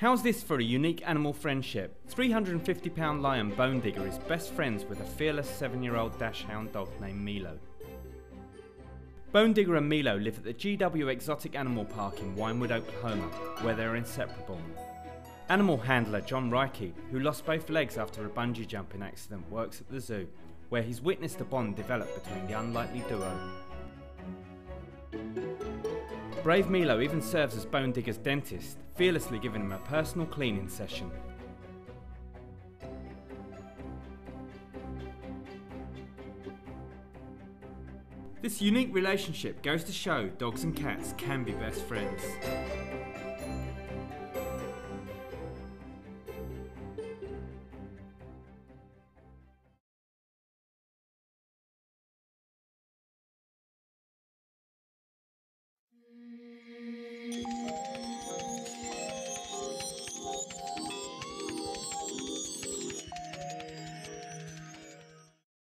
How's this for a unique animal friendship? 350-pound lion Bone Digger is best friends with a fearless 7-year-old dachshund dog named Milo. Bone Digger and Milo live at the GW Exotic Animal Park in Winewood, Oklahoma, where they are inseparable. Animal handler John Reike, who lost both legs after a bungee jumping accident, works at the zoo, where he's witnessed a bond develop between the unlikely duo. Brave Milo even serves as Bone Digger's dentist, fearlessly giving him a personal cleaning session. This unique relationship goes to show dogs and cats can be best friends.